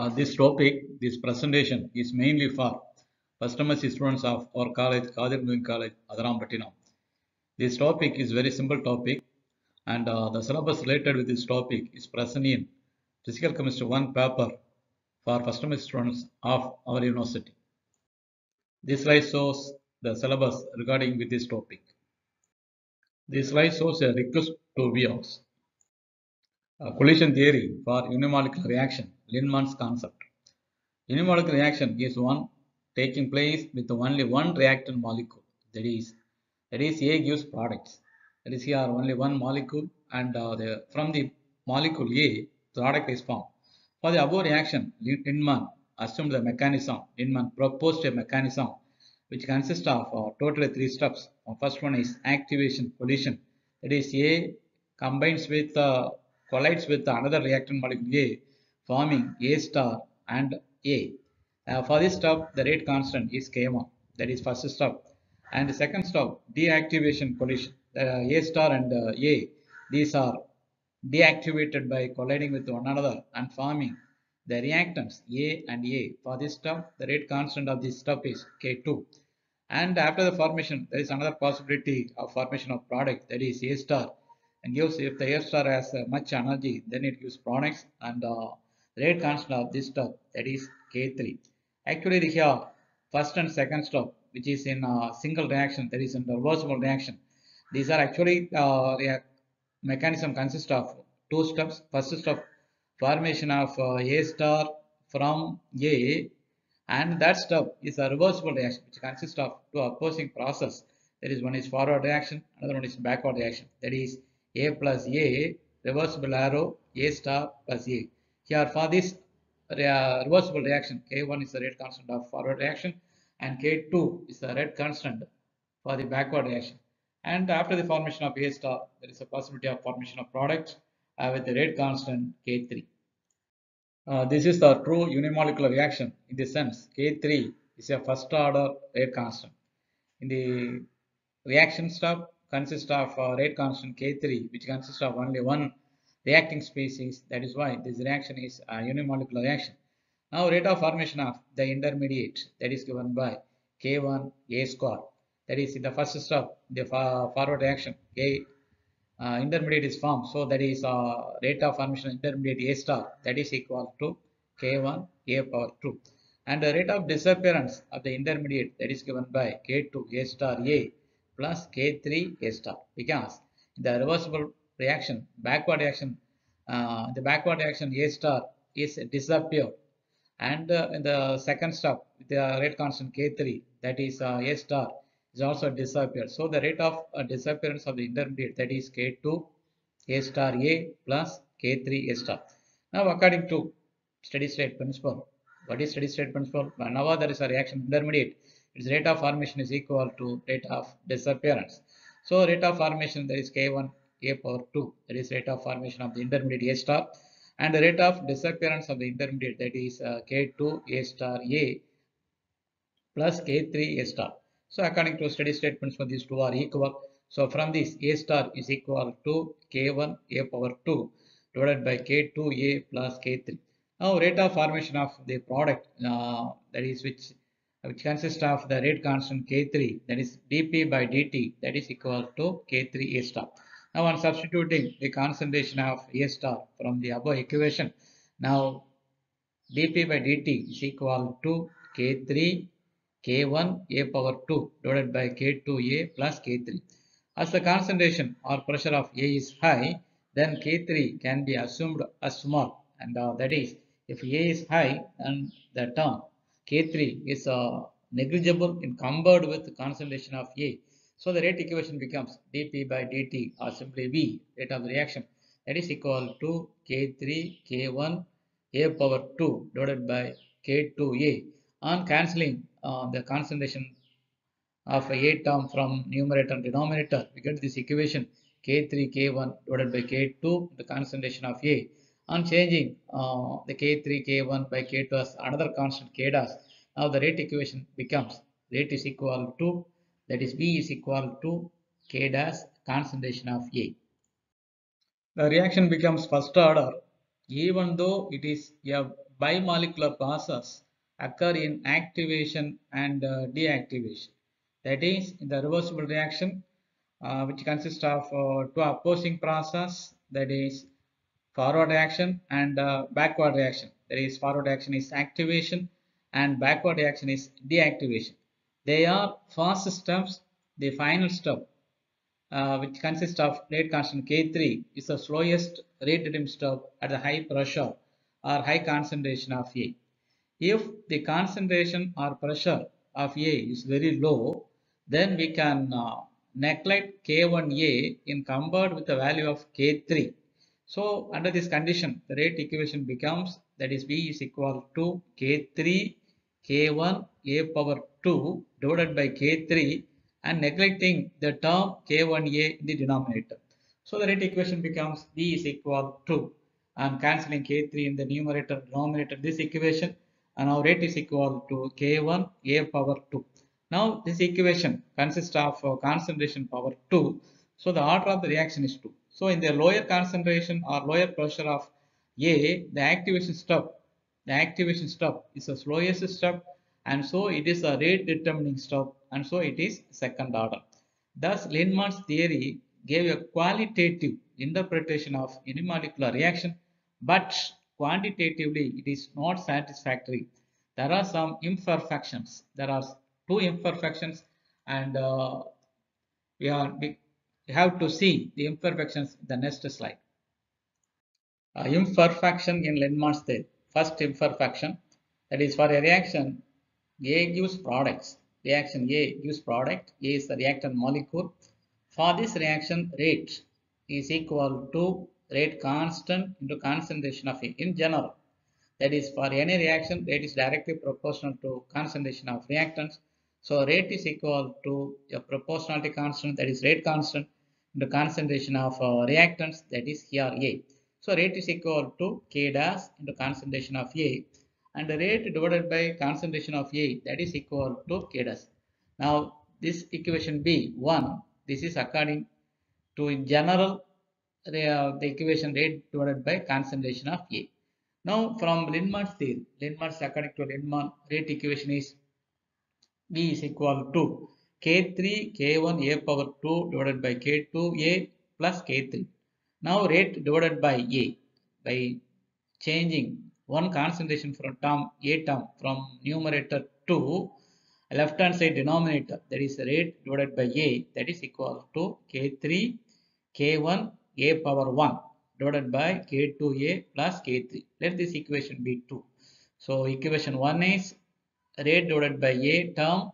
This topic, this presentation is mainly for first semester students of our college, Kadir College, Adarampattinam. This topic is very simple topic, and the syllabus related with this topic is present in Physical Chemistry 1 paper for first semester students of our university. This slide shows the syllabus regarding with this topic. This slide shows a request to views. Collision theory for unimolecular reaction, Lindeman's concept. Unimolecular reaction is one taking place with only one reactant molecule. That is A gives products. That is here only one molecule, and from the molecule A, product is formed. For the above reaction, Lindemann assumed the mechanism. Lindemann proposed a mechanism which consists of totally three steps. First one is activation collision. That is A combines with collides with another reactant molecule A, forming A star and A. For this step, the rate constant is K1. That is first step. And the second step, deactivation collision. A star and A, these are deactivated by colliding with one another and forming the reactants A and A. For this step, the rate constant of this step is K2. And after the formation, there is another possibility of formation of product, that is A star, and gives, if the A star has much energy, then it gives products, and the rate constant of this step, that is K3. Actually, here first and second step, which is in a single reaction, that is in the reversible reaction. These are actually mechanism consists of two steps. First step, formation of A star from A, and that step is a reversible reaction which consists of two opposing process. That is, one is forward reaction, another one is backward reaction. That is A plus A, reversible arrow, A star plus A. Here for this reversible reaction, K1 is the rate constant of forward reaction and K2 is the rate constant for the backward reaction. And after the formation of A star, there is a possibility of formation of product with the rate constant K3. This is the true unimolecular reaction in the sense K3 is a first order rate constant. In the reaction step consists of rate constant K3, which consists of only one reacting species. That is why this reaction is a unimolecular reaction. Now rate of formation of the intermediate, that is given by K1 A square. That is in the first step, the forward reaction K intermediate is formed. So that is rate of formation of intermediate A star, that is equal to K1 A power 2. And the rate of disappearance of the intermediate, that is given by K2 A star A plus K3 A star, because the reversible reaction, backward reaction, the backward reaction A star is disappeared. And in the second step, with the rate constant K3, that is A star, is also disappeared. So the rate of disappearance of the intermediate, that is K2 A star A plus K3 A star. Now according to steady state principle, what is steady state principle? Whenever there is a reaction intermediate, its rate of formation is equal to rate of disappearance. So rate of formation, that is K1 A power 2, that is rate of formation of the intermediate A star, and the rate of disappearance of the intermediate, that is K2 A star A plus K3 A star. So according to steady state principle, these two are equal. So from this, A star is equal to K1 A power 2 divided by K2 A plus K3. Now rate of formation of the product, that is which consists of the rate constant K3, that is dP by dt, that is equal to K3 A star. Now on substituting the concentration of A star from the above equation, now dP by dt is equal to K3 K1 A power 2 divided by K2A plus K3. As the concentration or pressure of A is high, then K3 can be assumed as small, and that is, if A is high, then the term K3 is negligible in compared with the concentration of A. So the rate equation becomes dP by dt, or simply V, rate of the reaction, that is equal to K3 K1 A power 2 divided by K2A. On cancelling the concentration of A term from numerator and denominator, we get this equation K3 K1 divided by K2, the concentration of A. On changing the K3 K1 by K2 as another constant K dash, now the rate equation becomes rate is equal to, that is V is equal to K dash concentration of A. The reaction becomes first order even though it is a bimolecular process occur in activation and deactivation. That is, in the reversible reaction, which consists of two opposing process, that is forward reaction and backward reaction. That is, forward reaction is activation and backward reaction is deactivation. They are fast steps. The final step, which consists of rate constant K3, is the slowest rate determined step at the high pressure or high concentration of A. If the concentration or pressure of A is very low, then we can neglect K1A in compared with the value of K3. So under this condition, the rate equation becomes, that is V is equal to K3 K1 A power 2 divided by K3 and neglecting the term K1A in the denominator. So the rate equation becomes V is equal to, I am cancelling K3 in the numerator denominator this equation, and our rate is equal to K1 A power 2. Now this equation consists of concentration power 2. So the order of the reaction is 2. So in the lower concentration or lower pressure of A, the activation step is the slowest step, and so it is a rate determining step, and so it is second order. Thus Lindemann's theory gave a qualitative interpretation of unimolecular reaction, but quantitatively it is not satisfactory. There are some imperfections. There are two imperfections, and we have to see the imperfections in the next slide. Imperfection in Lindemann theory. First imperfection, that is, for a reaction, A gives products. Reaction A gives product. A is the reactant molecule. For this reaction, rate is equal to rate constant into concentration of A in general. That is, for any reaction, rate is directly proportional to concentration of reactants. So rate is equal to a proportionality constant, that is rate constant, into concentration of reactants, that is here A. So rate is equal to K dash into concentration of A, and the rate divided by concentration of A, that is equal to K dash. Now this equation B1, this is according to in general the equation rate divided by concentration of A. Now from Lindemann's theory, according to Lindemann, rate equation is V is equal to K3 K1 A power 2 divided by K2 A plus K3. Now rate divided by A by changing one concentration from term A term from numerator to left hand side denominator, that is rate divided by A, that is equal to K3 K1 A power 1 divided by K2A plus K3. Let this equation be 2. So equation 1 is rate divided by A term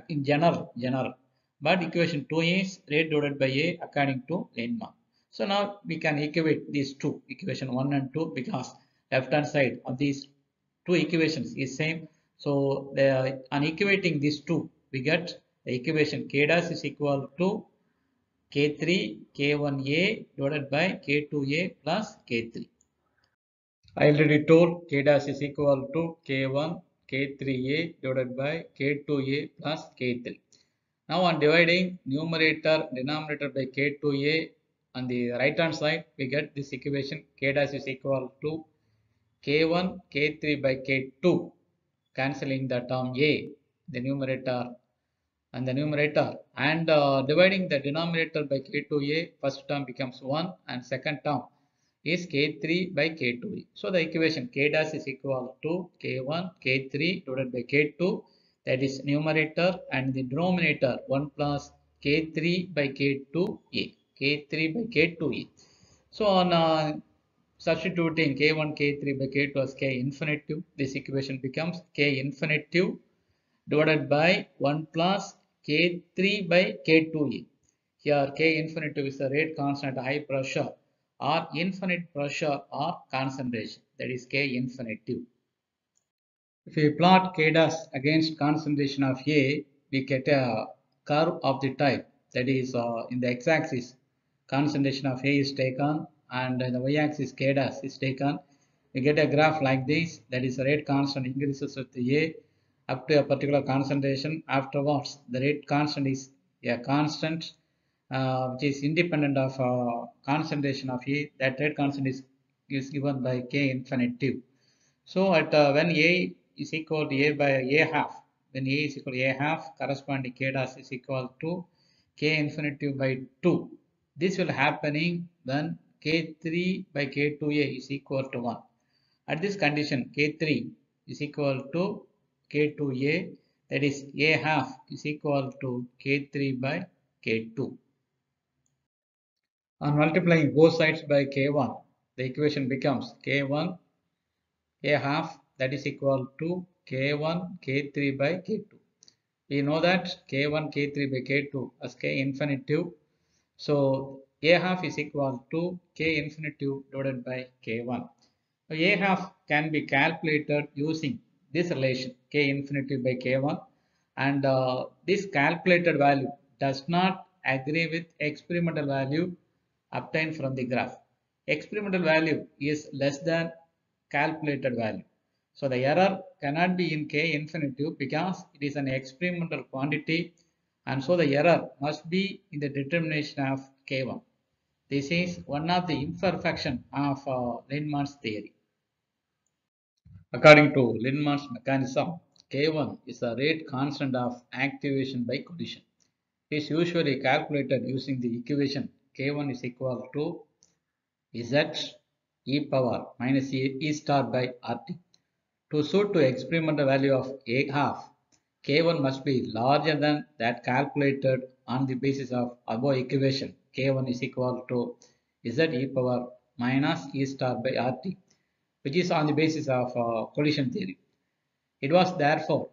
in general, but equation 2 is rate divided by A according to Lindemann. So now we can equate these two, equation 1 and 2, because left hand side of these two equations is same. So on equating these two, we get the equation K dash is equal to K3 K1A divided by K2A plus K3. I already told K dash is equal to K1 K3A divided by K2A plus K3. Now on dividing numerator denominator by K2A on the right hand side, we get this equation K dash is equal to K1 K3 by K2, cancelling the term A, the numerator and the numerator, and dividing the denominator by K2A, first term becomes 1 and second term is K3 by K2A. So the equation K dash is equal to K1 K3 divided by K2, that is numerator, and the denominator 1 plus K3 by K2A, K3 by K2A. So on substituting K1 K3 by K2 as K infinitive, this equation becomes K infinitive divided by 1 plus K3 by K2A. Here K infinitive is the rate constant at high pressure or infinite pressure or concentration, that is K infinitive. If we plot K dash against concentration of A, we get a curve of the type, that is in the x-axis concentration of A is taken and in the y-axis K dash is taken. We get a graph like this, that is the rate constant increases with the A up to a particular concentration. Afterwards, the rate constant is a constant which is independent of concentration of A. That rate constant is is given by k infinitive. So at when a is equal to a by a half, when a is equal to a half, corresponding k dash is equal to k infinitive by 2. This will happening when k3 by k2a is equal to 1. At this condition, k3 is equal to k2a, that is a half is equal to k3 by k2. On multiplying both sides by k1, the equation becomes k1 a half, that is equal to k1 k3 by k2. We know that k1 k3 by k2 as k infinitive. So a half is equal to k infinitive divided by k1. So a half can be calculated using this relation k infinitive by k1, and this calculated value does not agree with experimental value obtained from the graph. Experimental value is less than calculated value. So the error cannot be in k infinitive because it is an experimental quantity, and so the error must be in the determination of k1. This is one of the imperfection of Lindman's theory. According to Lindman's mechanism, K1 is the rate constant of activation by collision. It is usually calculated using the equation K1 is equal to Z e power minus E star by RT. To suit to experimental value of a half, K1 must be larger than that calculated on the basis of above equation. K1 is equal to Z e power minus E star by RT, which is on the basis of collision theory. It was therefore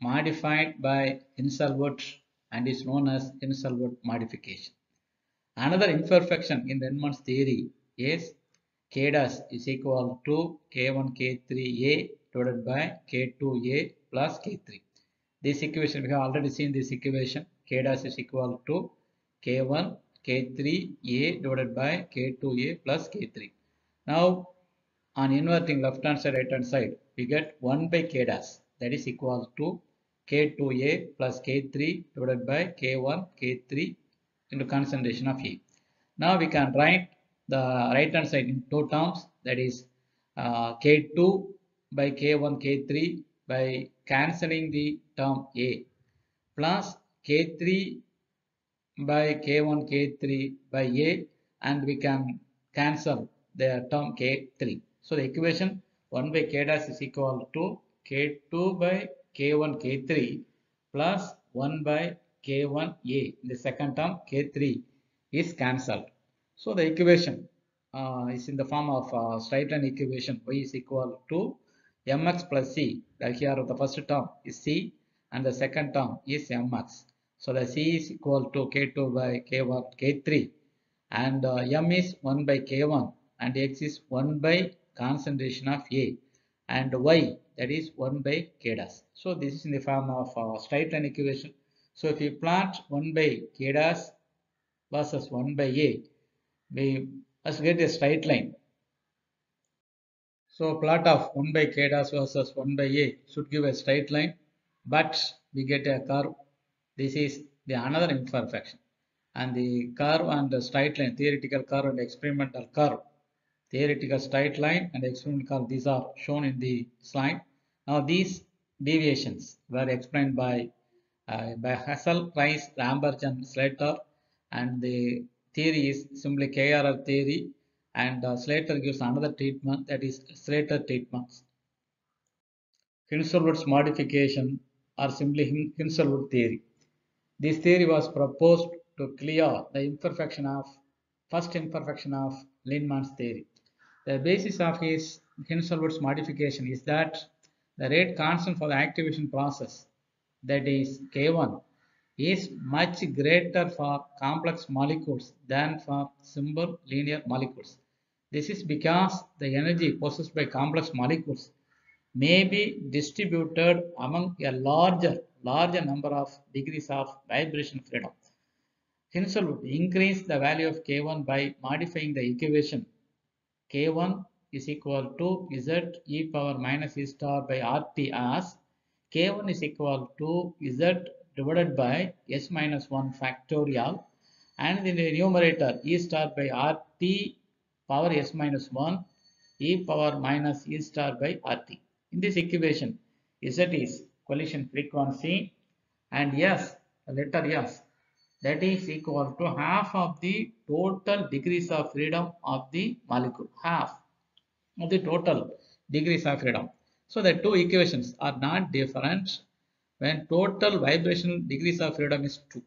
modified by Hinshelwood and is known as Hinshelwood modification. Another imperfection in Lindman's theory is k dash is equal to k1 k3a divided by k2a plus k3. This equation, we have already seen this equation, k dash is equal to k1 k3a divided by k2a plus k3. Now on inverting left hand side right hand side, we get 1 by k dash, that is equal to k2a plus k3 divided by k1 k3 into concentration of A. Now we can write the right hand side in two terms, that is k2 by k1 k3 by cancelling the term A plus k3 by k1 k3 by A, and we can cancel the term k3. So the equation 1 by k dash is equal to k2 by k1 k3 plus 1 by k1a. In the second term k3 is cancelled. So the equation is in the form of straight line equation y is equal to mx plus c. Here the first term is c and the second term is mx. So the c is equal to k2 by k1 k3 and m is 1 by k1 and x is 1 by concentration of A, and y, that is 1 by k dash. So this is in the form of straight line equation. So if we plot 1 by k dash versus 1 by A, we must get a straight line. So plot of 1 by k dash versus 1 by A should give a straight line, but we get a curve. This is the another imperfection. And the curve and the straight line, theoretical curve and experimental curve, theoretical straight line and experimental curve, these are shown in the slide. Now these deviations were explained by Hassel, Rice, Lambert and Slater, and the theory is simply KRR theory, and Slater gives another treatment, that is Slater treatment. Hinshelwood's modification or simply Hinshelwood theory. This theory was proposed to clear the imperfection of first imperfection of Lindman's theory. The basis of his Hinshelwood's modification is that the rate constant for the activation process, that is K1, is much greater for complex molecules than for simple linear molecules. This is because the energy possessed by complex molecules may be distributed among a larger number of degrees of vibration freedom. Hinshelwood increased the value of K1 by modifying the equation K1 is equal to Z e power minus E star by RT as K1 is equal to Z divided by S minus 1 factorial, and in the numerator E star by RT power S minus 1 e power minus E star by RT. In this equation, Z is collision frequency and S, the letter S, that is equal to half of the total degrees of freedom of the molecule, half of the total degrees of freedom. So the two equations are not different when total vibrational degrees of freedom is 2.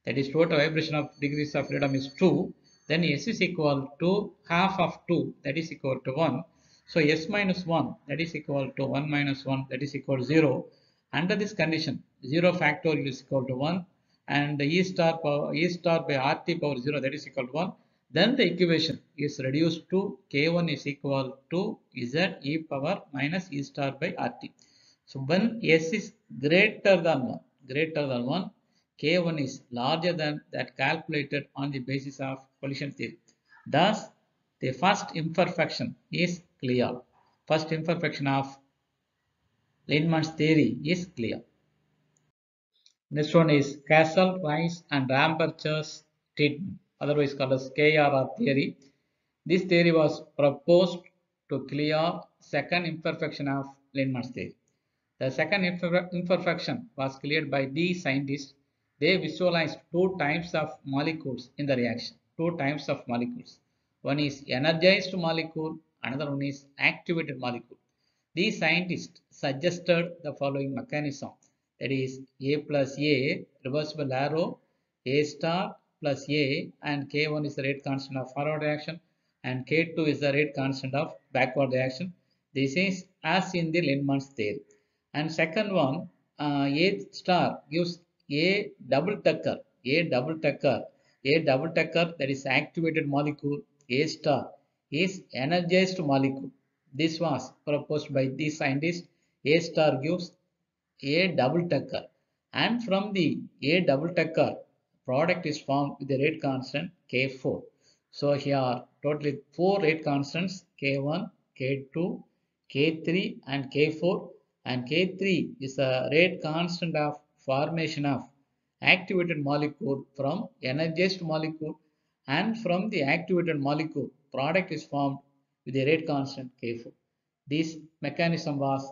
That is total vibration of degrees of freedom is 2. Then S is equal to half of 2, that is equal to 1. So S minus 1, that is equal to 1 minus 1, that is equal to 0. Under this condition, 0 factorial is equal to 1 and E star by RT power 0, that is equal to 1. Then the equation is reduced to K1 is equal to Z e power minus E star by RT. So when S is greater than 1, K1 is larger than that calculated on the basis of collision theory. Thus, the first imperfection is clear. First imperfection of Lineman's theory is clear. Next one is Castle, Rice and Rambert's treatment, otherwise called as KRR theory. This theory was proposed to clear second imperfection of Lineman's theory. The second imperfection was cleared by these scientists. They visualized two types of molecules in the reaction. Two types of molecules. One is energized molecule, another one is activated molecule. These scientists suggested the following mechanism, that is A plus A, reversible arrow, A star plus A, and K1 is the rate constant of forward reaction and K2 is the rate constant of backward reaction. This is as in the Lineman's theory. And second one, A star gives A double tucker, that is activated molecule, A star is energized molecule. This was proposed by these scientists. A star gives A double tucker, and from the A double tucker, product is formed with the rate constant K4. So here totally 4 rate constants, K1, K2, K3 and K4, and K3 is the rate constant of formation of activated molecule from energized molecule, and from the activated molecule product is formed with the rate constant K4. This mechanism was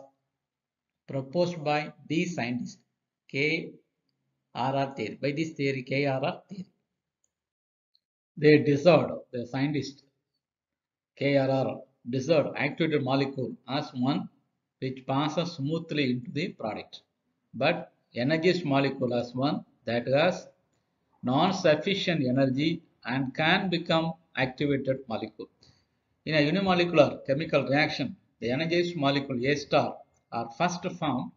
proposed by these scientists, KRR theory, by this theory KRR theory. They desired, the scientists KRR desired activated molecule as one which passes smoothly into the product, but energized molecule as one that has non-sufficient energy and can become activated molecule. In a unimolecular chemical reaction, the energized molecule A star are first formed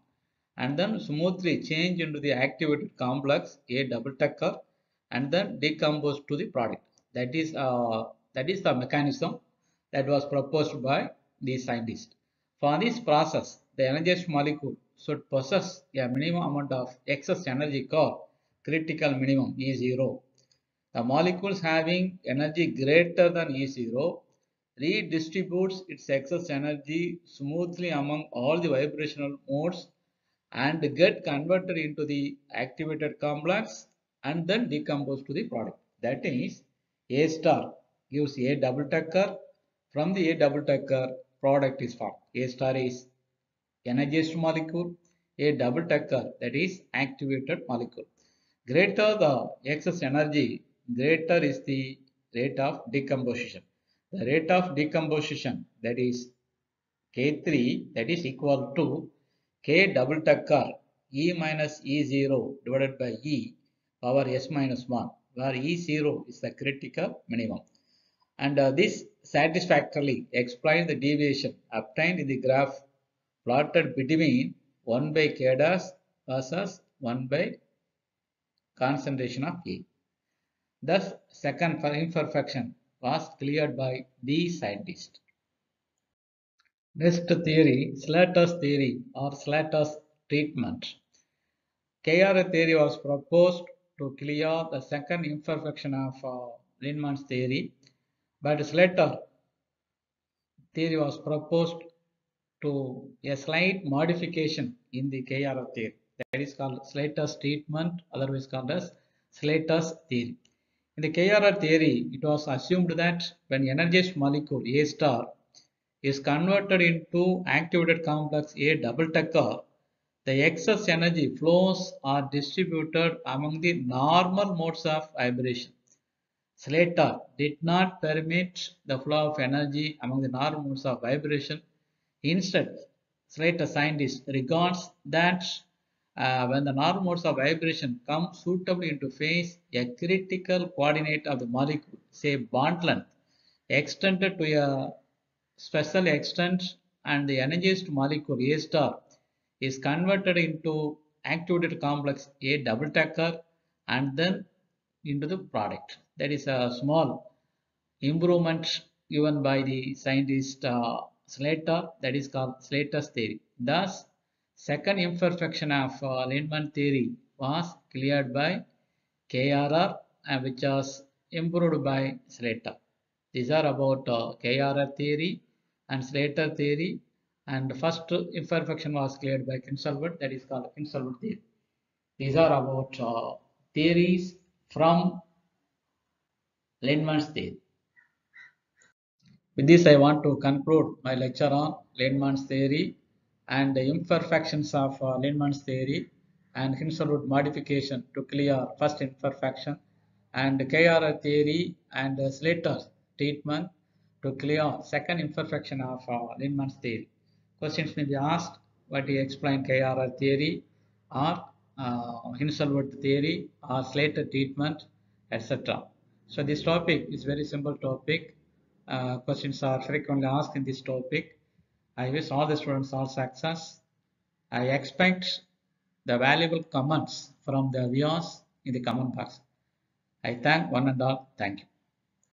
and then smoothly change into the activated complex A double tucker and then decomposed to the product. That is the mechanism that was proposed by the scientist. For this process, the energized molecule should possess a minimum amount of excess energy called critical minimum E0. The molecules having energy greater than E0 redistributes its excess energy smoothly among all the vibrational modes and get converted into the activated complex and then decomposed to the product. That is, A star gives A double tucker. From the A double tucker, product is formed. A star is energized molecule, A double tucker, that is activated molecule. Greater the excess energy, greater is the rate of decomposition. The rate of decomposition, that is K3, that is equal to K double tucker E minus E0 divided by E power S minus 1, where E0 is the critical minimum. And this satisfactorily explains the deviation obtained in the graph plotted between 1 by K dash versus 1 by concentration of A. Thus, second imperfection was cleared by these scientists. Next theory, Slater's theory or Slater's treatment. KRA theory was proposed to clear the second imperfection of Lineman's theory, but Slater theory was proposed to a slight modification in the KRA theory. That is called Slater's treatment, otherwise called as Slater's theory. In the KRR theory, it was assumed that when energized molecule A star is converted into activated complex A double decker, the excess energy flows are distributed among the normal modes of vibration. Slater did not permit the flow of energy among the normal modes of vibration. Instead, Slater scientist regards that when the normal modes of vibration come suitably into phase, a critical coordinate of the molecule, say bond length, extended to a special extent, and the energized molecule A star is converted into activated complex A double decker and then into the product. That is a small improvement given by the scientist Slater, that is called Slater's theory. Thus, second imperfection of Lindemann theory was cleared by KRR, which was improved by Slater. These are about KRR theory and Slater theory, and first imperfection was cleared by Hinshelwood, that is called Hinshelwood theory. These are about theories from Lindemann's theory. With this, I want to conclude my lecture on Lindemann's theory and the imperfections of Lindemann's theory and Hinshelwood modification to clear first imperfection, and KRR theory and Slater's treatment to clear second imperfection of Lindemann's theory. Questions may be asked: what do you explain KRR theory or Hinshelwood theory or Slater treatment, etc. So this topic is very simple topic. Questions are frequently asked in this topic. I wish all the students all success. I expect the valuable comments from the viewers in the comment box. I thank one and all. Thank you.